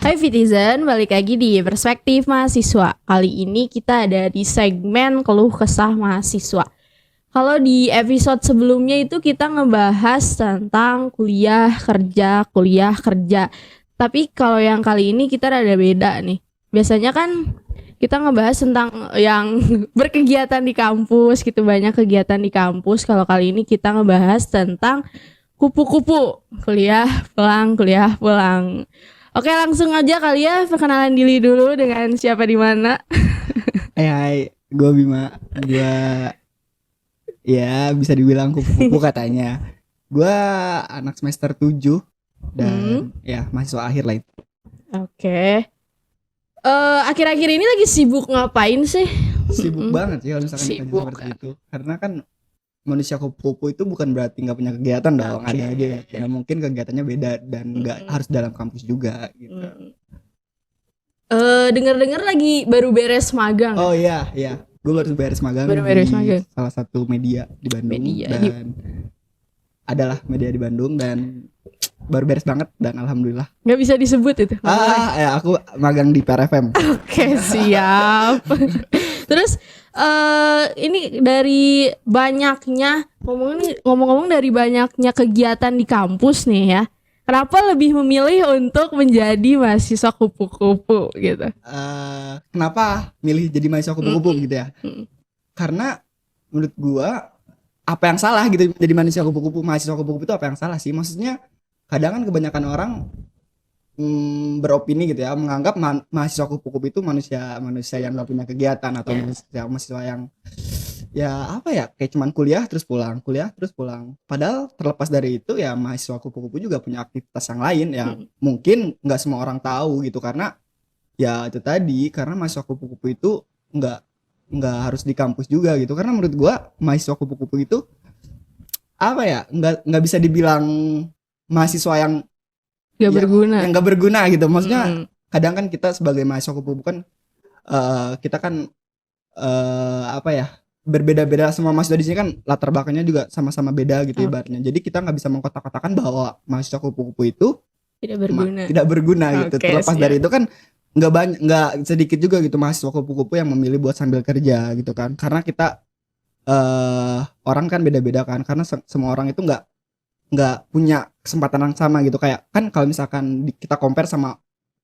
Hai Citizen, balik lagi di Perspektif Mahasiswa. Kali ini kita ada di segmen Keluh Kesah Mahasiswa. Kalau di episode sebelumnya itu kita ngebahas tentang kuliah kerja. Tapi kalau yang kali ini kita rada beda nih. Biasanya kan kita ngebahas tentang yang berkegiatan di kampus gitu, banyak kegiatan di kampus. Kalau kali ini kita ngebahas tentang kupu-kupu, kuliah pulang. Oke, langsung aja kali ya, perkenalan diri dulu dengan siapa di mana. Hai, gue Bima. Gue ya bisa dibilang kupu-kupu katanya. Gue anak semester 7 dan ya mahasiswa akhir lah itu. Oke. Akhir-akhir ini lagi sibuk ngapain sih? Sibuk banget sih kalau misalkan ditanya Sibuk. seperti itu. Karena kan manusia kupu-kupu itu bukan berarti nggak punya kegiatan dong. Oke. Ada aja ya mungkin kegiatannya beda dan nggak harus dalam kampus juga gitu. Dengar-dengar lagi baru beres magang. Oh iya, gue baru beres magang di salah satu media di Bandung dan adalah media di Bandung dan baru beres banget dan alhamdulillah. Nggak bisa disebut itu. Aku magang di PRFM. Oke, siap. Terus ini dari banyaknya ngomong-ngomong dari banyaknya kegiatan di kampus nih ya. Kenapa lebih memilih untuk menjadi mahasiswa kupu-kupu gitu? Kenapa milih jadi mahasiswa kupu-kupu gitu ya? Karena menurut gua apa yang salah gitu jadi mahasiswa kupu-kupu itu apa yang salah sih? Maksudnya kadang kan kebanyakan orang beropini gitu ya, menganggap mahasiswa kupu-kupu itu manusia yang gak punya kegiatan atau mahasiswa yang ya apa ya, kayak cuman kuliah terus pulang. Padahal terlepas dari itu ya mahasiswa kupu-kupu juga punya aktivitas yang lain ya. Mungkin nggak semua orang tahu gitu karena ya itu tadi, karena mahasiswa kupu-kupu itu nggak harus di kampus juga gitu. Karena menurut gua mahasiswa kupu-kupu itu apa ya, nggak bisa dibilang mahasiswa yang nggak berguna gitu. Maksudnya kadang kan kita sebagai mahasiswa kupu-kupu kan kita kan apa ya, berbeda-beda. Semua mahasiswa di sini kan latar belakangnya juga sama-sama beda gitu ibaratnya. Jadi kita nggak bisa mengkotak-kotakan bahwa mahasiswa kupu-kupu itu tidak berguna gitu. Terlepas dari itu kan nggak sedikit juga gitu mahasiswa kupu-kupu yang memilih buat sambil kerja gitu kan. Karena kita orang kan beda-beda kan. Karena semua orang itu nggak punya kesempatan yang sama gitu. Kayak kan kalau misalkan kita compare sama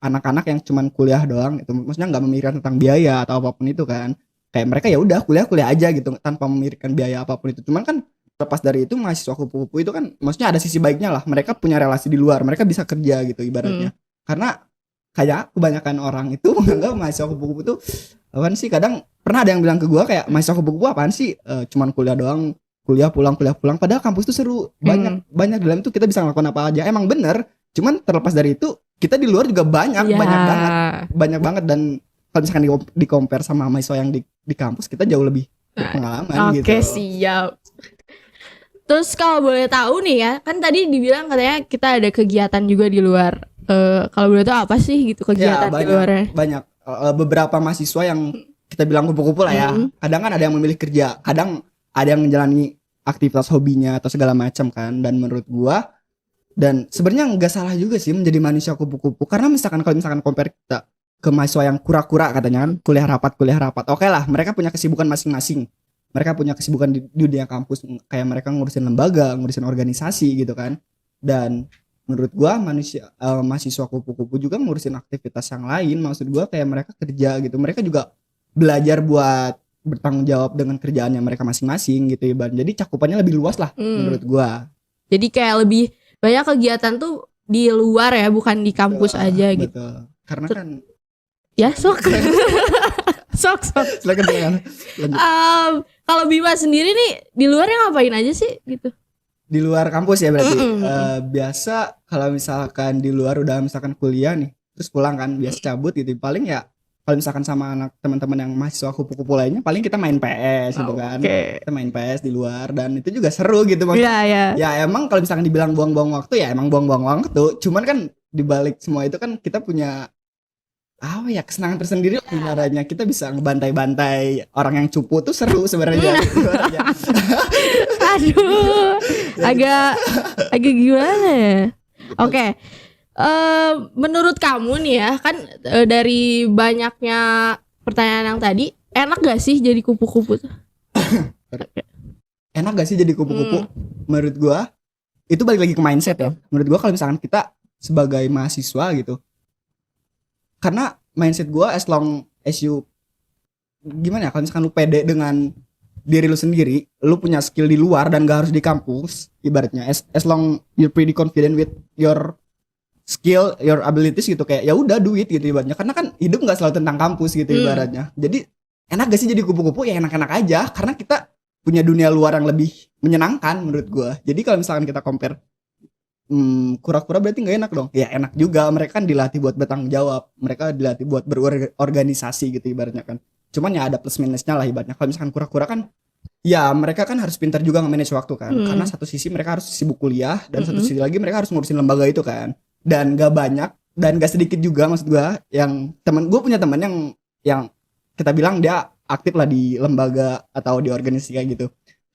anak-anak yang cuman kuliah doang itu, maksudnya nggak memikirkan tentang biaya atau apapun itu kan. Kayak mereka ya udah kuliah aja gitu tanpa memikirkan biaya apapun itu. Cuman kan lepas dari itu mahasiswa kupu-kupu itu kan maksudnya ada sisi baiknya lah. Mereka punya relasi di luar, mereka bisa kerja gitu ibaratnya. Karena kayak kebanyakan orang itu menganggap mahasiswa kupu-kupu itu apaan sih? Kadang pernah ada yang bilang ke gua kayak mahasiswa kupu-kupu apaan sih? Cuman kuliah doang, kuliah pulang. Padahal kampus tuh seru. Banyak di dalam itu kita bisa ngelakuin apa aja. Emang bener. Cuman terlepas dari itu kita di luar juga banyak banget. Dan kalau misalkan di compare sama mahasiswa yang di kampus, kita jauh lebih berpengalaman gitu. Oke, siap. Terus kalau boleh tahu nih ya, kan tadi dibilang katanya kita ada kegiatan juga di luar. Kalau boleh tahu apa sih gitu kegiatan di luarnya? Banyak. Beberapa mahasiswa yang kita bilang kupu-kupu lah ya. Kadang kan ada yang memilih kerja, kadang ada yang menjalani aktivitas hobinya atau segala macam kan. Dan menurut gua, dan sebenarnya nggak salah juga sih menjadi manusia kupu-kupu. Karena kalau misalkan compare kita ke mahasiswa yang kura-kura katanya kan, kuliah rapat. Oke lah, mereka punya kesibukan masing-masing. Mereka punya kesibukan di dunia kampus, kayak mereka ngurusin lembaga, ngurusin organisasi gitu kan. Dan menurut gua mahasiswa kupu-kupu juga ngurusin aktivitas yang lain. Maksud gua kayak mereka kerja gitu. Mereka juga belajar buat bertanggung jawab dengan kerjaannya mereka masing-masing gitu ya. Jadi cakupannya lebih luas lah menurut gua. Jadi kayak lebih banyak kegiatan tuh di luar ya, bukan di kampus aja gitu. Betul. Karena kan ya sok. Silakan. Kalau Bima sendiri nih di luarnya ngapain aja sih gitu? Di luar kampus ya berarti. Biasa kalau misalkan di luar udah misalkan kuliah nih, terus pulang kan biasa cabut gitu. Paling ya kalau misalkan sama anak teman-teman yang mahasiswa kupu-kupu lainnya, paling kita main PS gitu kan. Kita main PS di luar dan itu juga seru gitu maksudnya. Ya emang kalau misalkan dibilang buang-buang waktu ya emang buang-buang waktu. Cuman kan dibalik semua itu kan kita punya kesenangan tersendiri sebenarnya. Kita bisa ngebantai-bantai orang yang cupu tuh seru sebenarnya. Aduh, agak gimana ya? Oke. Menurut kamu nih ya kan, dari banyaknya pertanyaan yang tadi, enak gak sih jadi kupu-kupu tuh? Enak gak sih jadi kupu-kupu? Menurut gua itu balik lagi ke mindset ya. Menurut gua kalau misalkan kita sebagai mahasiswa gitu, karena mindset gua as long as you, gimana ya, kalau misalkan lu pede dengan diri lu sendiri, lu punya skill di luar dan gak harus di kampus, ibaratnya as long you're pretty confident with your skill, your abilities gitu, kayak ya udah do it gitu ibaratnya. Karena kan hidup nggak selalu tentang kampus gitu ibaratnya. Jadi enak gak sih jadi kupu-kupu? Ya enak-enak aja, karena kita punya dunia luar yang lebih menyenangkan menurut gua. Jadi kalau misalkan kita compare kura-kura berarti nggak enak dong? Ya enak juga, mereka kan dilatih buat bertanggung jawab, mereka dilatih buat berorganisasi gitu ibaratnya kan. Cuman ya ada plus minusnya lah ibaratnya. Kalau misalkan kura-kura kan, ya mereka kan harus pintar juga nge-manage waktu kan. Karena satu sisi mereka harus sibuk kuliah, dan satu sisi lagi mereka harus ngurusin lembaga itu kan. Dan gak banyak, dan gak sedikit juga maksud gua, yang gue punya teman yang kita bilang dia aktif lah di lembaga atau di organisasi kayak gitu.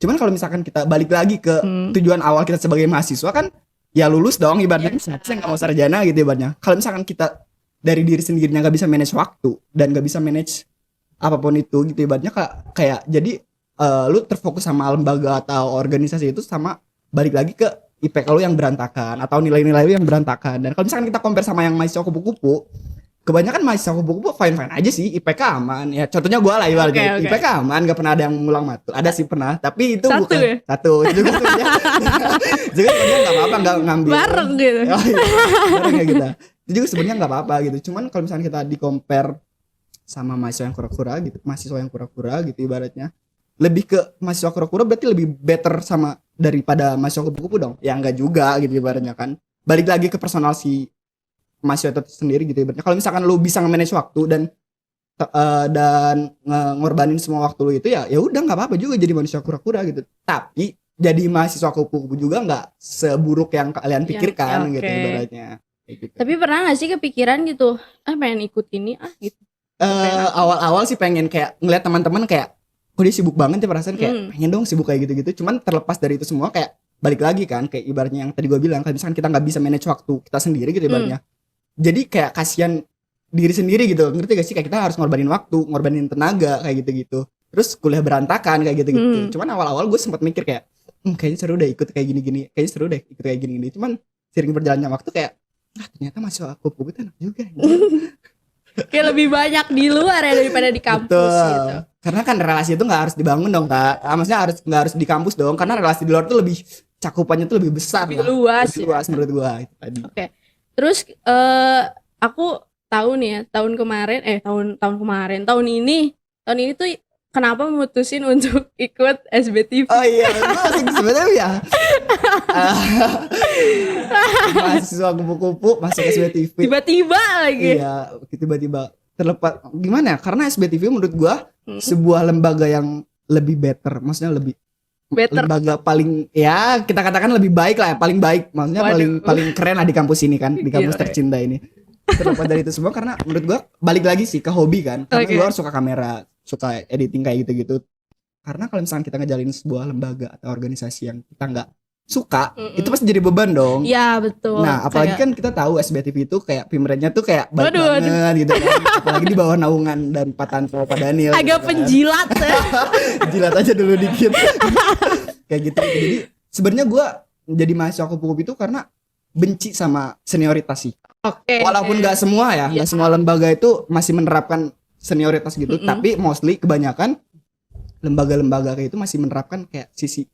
Cuman kalau misalkan kita balik lagi ke tujuan awal kita sebagai mahasiswa kan, ya lulus dong ibaratnya. Saya nggak mau sarjana gitu ibaratnya. Kalau misalkan kita dari diri sendirinya nggak bisa manage waktu dan nggak bisa manage apapun itu gitu ibaratnya, kayak jadi lu terfokus sama lembaga atau organisasi itu, sama balik lagi ke IPK lu yang berantakan atau nilai-nilai lu yang berantakan. Dan kalau misalkan kita compare sama yang mahasiswa kupu-kupu, kebanyakan mahasiswa kupu-kupu fine-fine aja sih, IPK aman ya. Contohnya gue lah ibaratnya, IPK aman, gak pernah ada yang ngulang matkul. Ada sih pernah, tapi itu satu bukan ya? satu. Juga sebenarnya nggak apa-apa, nggak ngambil Bareng gitu. Oh, iya. Bareng kayak gitu. Itu juga sebenarnya nggak apa-apa gitu. Cuman kalau misalnya kita di compare sama mahasiswa yang kura-kura gitu ibaratnya, lebih ke mahasiswa kura-kura berarti lebih better sama daripada mahasiswa kupu-kupu dong? Ya enggak juga gitu ibaratnya kan. Balik lagi ke personal si mahasiswa itu sendiri gitu ibaratnya. Kalau misalkan lu bisa nge-manage waktu dan ngorbanin semua waktu lu itu, ya udah nggak apa-apa juga jadi manusia kura-kura gitu. Tapi jadi mahasiswa kupu-kupu juga nggak seburuk yang kalian pikirkan gitu ibaratnya. Gitu. Tapi pernah nggak sih kepikiran gitu, pengen ikut ini gitu? Awal-awal sih pengen kayak ngeliat teman-teman kayak, kok dia sibuk banget ya, perasaan kayak pengen dong sibuk kayak gitu-gitu. Cuman terlepas dari itu semua, kayak balik lagi kan kayak ibaratnya yang tadi gue bilang, kalau misalkan kita nggak bisa manage waktu kita sendiri gitu ibaratnya, jadi kayak kasihan diri sendiri gitu, ngerti gak sih? Kayak kita harus ngorbanin waktu, ngorbanin tenaga kayak gitu-gitu, terus kuliah berantakan kayak gitu-gitu. Cuman awal-awal gue sempat mikir kayak kayaknya seru deh ikut kayak gini-gini, cuman sering berjalannya waktu kayak ternyata mahasiswa kupu-kupu itu enak juga. Kayak lebih banyak di luar ya daripada di kampus. Betul. Gitu. Karena kan relasi itu nggak harus dibangun dong kak. Maksudnya nggak harus di kampus dong. Karena relasi di luar tuh lebih cakupannya tuh lebih besar, lebih luas menurut gua itu tadi. Oke. Terus aku tahu nih ya, tahun ini tuh kenapa memutusin untuk ikut SBTV? Oh iya, sebenarnya ya. Mahasiswa kupu-kupu masuk SBTV. Tiba-tiba lagi. Iya, tiba-tiba terlepas gimana ya? Karena SBTV menurut gua sebuah lembaga yang lebih better, maksudnya lebih better. Lembaga paling, ya kita katakan lebih baik lah ya, paling baik, maksudnya paling keren lah di kampus ini kan, di kampus tercinta ini. Terlepas dari itu semua, karena menurut gua balik lagi sih ke hobi kan, karena gua suka kamera, suka editing kayak gitu-gitu. Karena kalau misalnya kita ngejalin sebuah lembaga atau organisasi yang kita nggak suka, itu pasti jadi beban dong. Iya betul. Nah apalagi kan kita tahu SBTV itu kayak pemerannya tuh kayak baik banget gitu kan. Apalagi di bawah naungan dan Pak Tanto, Pak Daniel. Agak gitu kan. Penjilat. Jilat aja dulu dikit. Kayak gitu. Jadi sebenarnya gue jadi mahasiswa kupu-kupu itu karena benci sama senioritas sih. Oke. Walaupun nggak semua ya, nggak semua lembaga itu masih menerapkan senioritas gitu. Tapi mostly kebanyakan lembaga-lembaga kayak itu masih menerapkan kayak sisi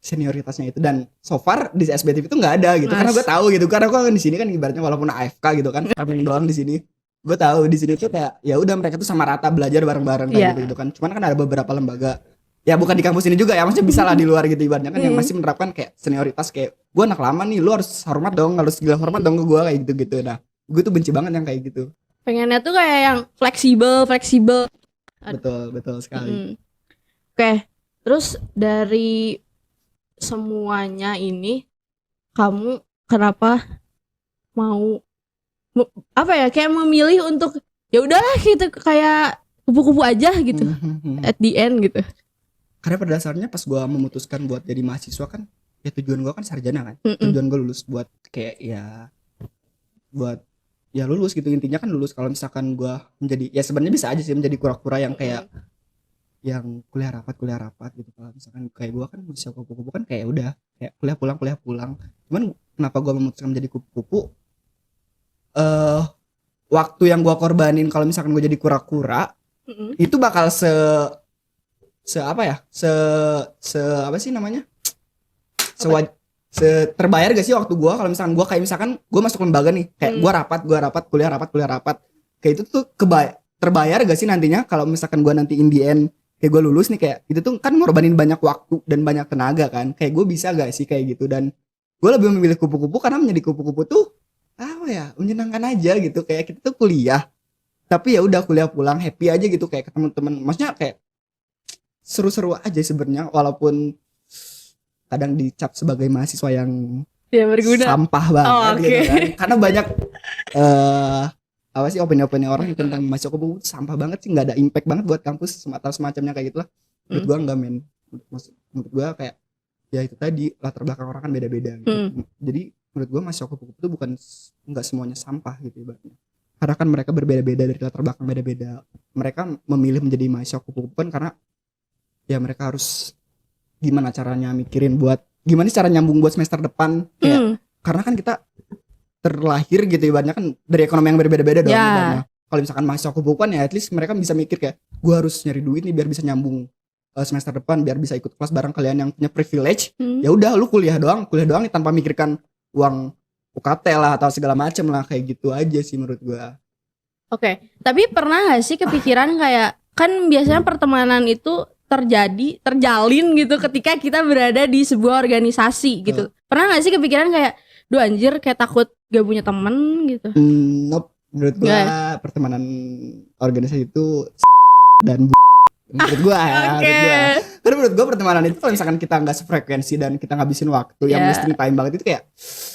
senioritasnya itu, dan so far di SBTV itu nggak ada gitu. Karena gue tahu gitu, karena gue kan di sini kan ibaratnya walaupun AFK gitu kan, kami doang di sini. Gue tahu di sini tuh kayak ya udah mereka tuh sama rata belajar bareng-bareng kayak gitu kan. Cuman kan ada beberapa lembaga, ya bukan di kampus ini juga ya, maksudnya bisa lah di luar gitu ibaratnya kan, yang masih menerapkan kayak senioritas, kayak gue anak lama nih, lu harus hormat dong, harus gila hormat dong ke gue kayak gitu-gitu. Nah gue tuh benci banget yang kayak gitu. Pengennya tuh kayak yang fleksibel. Betul sekali. Oke. Terus dari semuanya ini, kamu kenapa mau kayak memilih untuk ya udahlah gitu, kayak kupu-kupu aja gitu at the end gitu? Karena pada dasarnya pas gue memutuskan buat jadi mahasiswa kan, ya tujuan gue kan sarjana kan, tujuan gue lulus buat kayak ya buat ya lulus gitu, intinya kan lulus. Kalau misalkan gue menjadi, ya sebenarnya bisa aja sih menjadi kura-kura yang kayak yang kuliah rapat gitu. Kalau misalkan kayak gue kan masih kupu-kupu kan kayak udah kayak kuliah pulang. Cuman kenapa gue memutuskan menjadi kupu-kupu, waktu yang gue korbanin kalau misalkan gue jadi kura-kura itu bakal se apa ya, se apa sih namanya, terbayar gak sih waktu gue kalau misalkan gue masuk lembaga nih, kayak gue rapat kuliah rapat kayak itu tuh terbayar gak sih nantinya kalau misalkan gue nanti in the end kayak gue lulus nih, kayak itu tuh kan ngorbanin banyak waktu dan banyak tenaga kan, kayak gue bisa gak sih kayak gitu. Dan gue lebih memilih kupu-kupu karena menjadi kupu-kupu tuh apa ya, menyenangkan aja gitu, kayak kita tuh kuliah tapi ya udah kuliah pulang happy aja gitu, kayak ketemu teman, maksudnya kayak seru-seru aja sebenarnya, walaupun kadang dicap sebagai mahasiswa yang ya berguna, sampah banget gitu kan, karena banyak apa sih opini-opini orang tentang mahasiswa kupu sampah banget sih, nggak ada impact banget buat kampus atau semacamnya kayak gitulah. Menurut gua enggak, men. Menurut gua kayak ya itu tadi, latar belakang orang kan beda-beda gitu. Jadi menurut gua mahasiswa kupu-kupu itu bukan, nggak semuanya sampah gitu ibaratnya, karena kan mereka berbeda-beda dari latar belakang beda-beda. Mereka memilih menjadi mahasiswa kupu-kupu kan karena ya mereka harus gimana caranya mikirin buat gimana cara nyambung buat semester depan, kayak karena kan kita terlahir gitu ibaratnya kan dari ekonomi yang berbeda-beda dong. Kalau misalkan mahasiswa kupu-kupu kan ya at least mereka bisa mikir kayak gue harus nyari duit nih biar bisa nyambung semester depan, biar bisa ikut kelas bareng kalian yang punya privilege. Ya udah lu kuliah doang nih tanpa mikirkan uang UKT lah atau segala macem lah, kayak gitu aja sih menurut gua. Oke, tapi pernah gak sih kepikiran kayak, kan biasanya pertemanan itu terjalin gitu ketika kita berada di sebuah organisasi gitu. Pernah gak sih kepikiran kayak, duh anjir kayak takut gak punya temen gitu? Nope. Menurut gua pertemanan organisasi itu dan menurut gua karena menurut gua pertemanan itu kalau misalkan kita nggak sefrekuensi dan kita ngabisin waktu yang wasting time banget itu kayak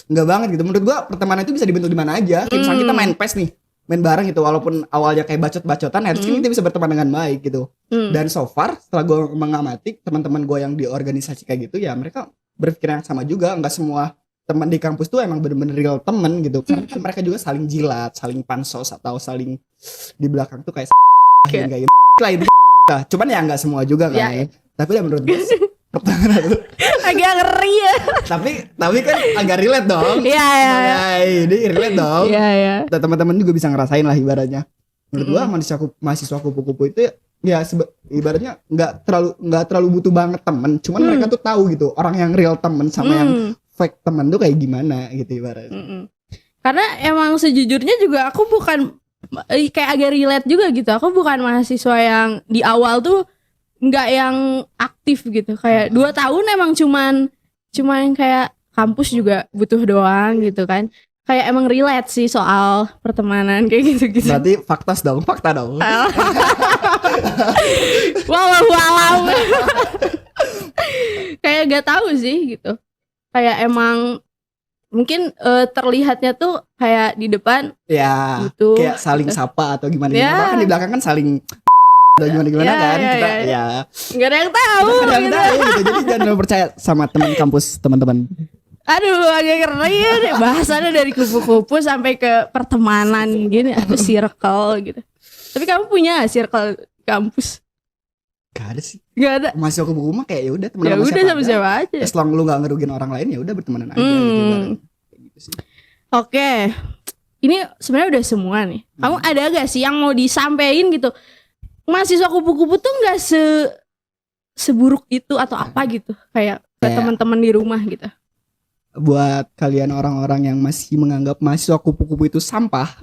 nggak banget gitu. Menurut gua pertemanan itu bisa dibentuk di mana aja. Kayak misalkan kita main PES nih, main bareng gitu, walaupun awalnya kayak bacot-bacotan, harus kita bisa berteman dengan baik gitu. Dan so far setelah gua mengamati teman-teman gua yang di organisasi kayak gitu, ya mereka berpikir yang sama juga. Nggak semua teman di kampus tuh emang bener-bener real temen gitu, karena mereka juga saling jilat, saling pansos atau saling di belakang tuh kayak kayak lah itu. Nah, cuman ya nggak semua juga kan. Tapi ya menurut gue pertemanan itu agak ngeri ya. tapi kan agak relate dong. Iya. Ini relate dong. Iya. Dan teman-teman juga bisa ngerasain lah ibaratnya. Menurut gua mahasiswa kupu-kupu itu ya ibaratnya nggak terlalu butuh banget temen. Cuman mereka tuh tahu gitu orang yang real temen sama yang fake temen tuh kayak gimana gitu ibaratnya. Karena emang sejujurnya juga aku bukan kayak agak relate juga gitu. Aku bukan mahasiswa yang di awal tuh nggak yang aktif gitu. Kayak 2 tahun emang cuman kayak kampus juga butuh doang gitu kan. Kayak emang relate sih soal pertemanan kayak gitu-gitu. Berarti fakta dong. Wallahu alam. Kayak gak tahu sih gitu. Kayak emang mungkin terlihatnya tuh kayak di depan ya gitu, kayak saling sapa atau gimana ya. Bahkan di belakang kan saling atau gimana kan kita ya nggak ada yang tahu gitu. Jadi jangan terlalu percaya sama teman kampus teman-teman. Aduh agak ngeri ya bahasannya dari kupu-kupu sampai ke pertemanan gini atau circle gitu. Tapi kamu punya circle kampus? Gak ada sih. Gak ada. Masih aku buku mah kayak ya udah teman sama siapa aja. Selama lu nggak ngerugin orang lain ya udah bertemanan aja gitu sih. Oke. Ini sebenarnya udah semua nih. Kamu ada gak sih yang mau disampaikan gitu? Mahasiswa kupu-kupu tuh nggak seburuk itu atau apa gitu? Kayak ke teman-teman di rumah gitu. Buat kalian orang-orang yang masih menganggap mahasiswa kupu-kupu itu sampah,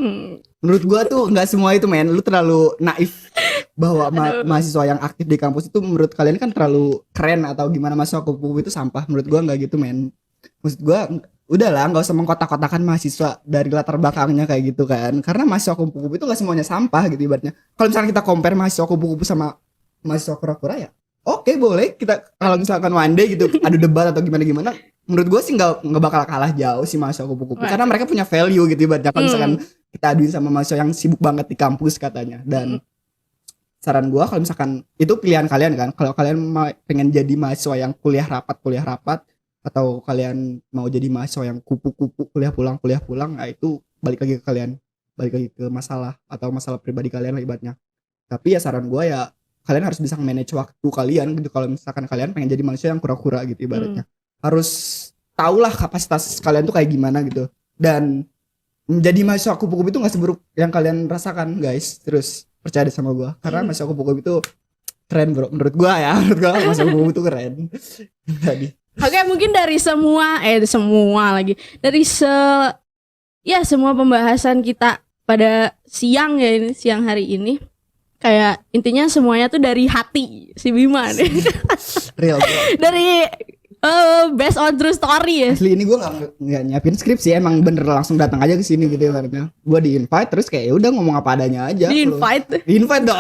menurut gua tuh nggak semua itu, men. Lu terlalu naif bahwa mahasiswa yang aktif di kampus itu menurut kalian kan terlalu keren atau gimana, mahasiswa kupu-kupu itu sampah. Menurut gua nggak gitu, men. Maksud gua udahlah nggak usah mengkotak-kotakan mahasiswa dari latar belakangnya kayak gitu kan, karena mahasiswa kupu-kupu itu nggak semuanya sampah gitu ibaratnya. Kalau misalnya kita compare mahasiswa kupu-kupu sama mahasiswa kura-kura ya oke, boleh kita kalau misalkan one day gitu adu debat atau gimana menurut gue sih nggak bakal kalah jauh sih mahasiswa kupu-kupu, karena mereka punya value gitu ibaratnya. Kalau misalkan kita aduin sama mahasiswa yang sibuk banget di kampus katanya. Dan saran gue kalau misalkan itu pilihan kalian kan, kalau kalian pengen jadi mahasiswa yang kuliah rapat atau kalian mau jadi mahasiswa yang kupu-kupu kuliah pulang nah itu balik lagi ke kalian, balik lagi ke masalah atau masalah pribadi kalian lah ibaratnya. Tapi ya saran gue ya kalian harus bisa manage waktu kalian gitu. Kalau misalkan kalian pengen jadi manusia yang kura-kura gitu ibaratnya, harus tahulah kapasitas kalian tuh kayak gimana gitu. Dan menjadi mahasiswa kupu-kupu itu gak seburuk yang kalian rasakan guys. Terus percaya deh sama gue, karena mahasiswa kupu-kupu itu keren bro, menurut gue ya. Menurut gue mahasiswa kupu-kupu itu keren. Jadi Oke, mungkin dari semua semua pembahasan kita pada siang hari ini, kayak intinya semuanya tuh dari hati si Bima nih. real bro. Dari based on true story ya. Asli ini gue nggak nyiapin skrip sih, emang bener langsung datang aja ke sini gitu ibaratnya. Gue di invite terus kayak udah ngomong apa adanya aja. Di invite dong.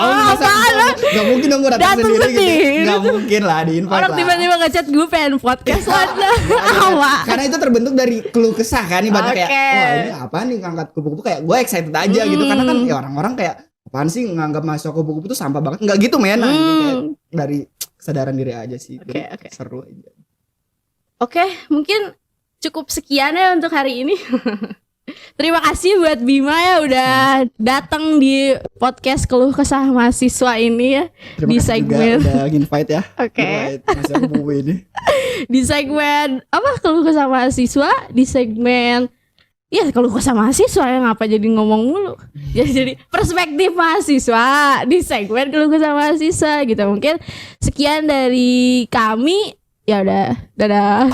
Gak mungkin dong gue datang sendiri gitu. Gak mungkin lah di invite. Orang lah. tiba-tiba ngechat gue pengen podcast aja. Karena itu terbentuk dari keluh kesah kan, ibaratnya Oke. kayak wah ini apa nih ngangkat kupu-kupu, kayak gue excited aja gitu. Karena kan ya orang-orang kayak apaan sih nganggap mahasiswa kupu-kupu tuh sampah banget. Enggak gitu men. Kayak dari kesadaran diri aja sih. Oke. Seru aja. Oke, mungkin cukup sekian ya untuk hari ini. Terima kasih buat Bima ya udah datang di podcast Keluh Kesah Mahasiswa ini ya. Terima di kasih segmen juga udah invite ya. Oke. Mahasiswa kupu-kupu ini. Di segmen apa Keluh Kesah Mahasiswa, di segmen ya Keluh Kesah Mahasiswa ya, ngapa jadi ngomong mulu. Ya jadi perspektif mahasiswa di segmen Keluh Kesah Mahasiswa gitu. Mungkin sekian dari kami. Ya udah, dadah.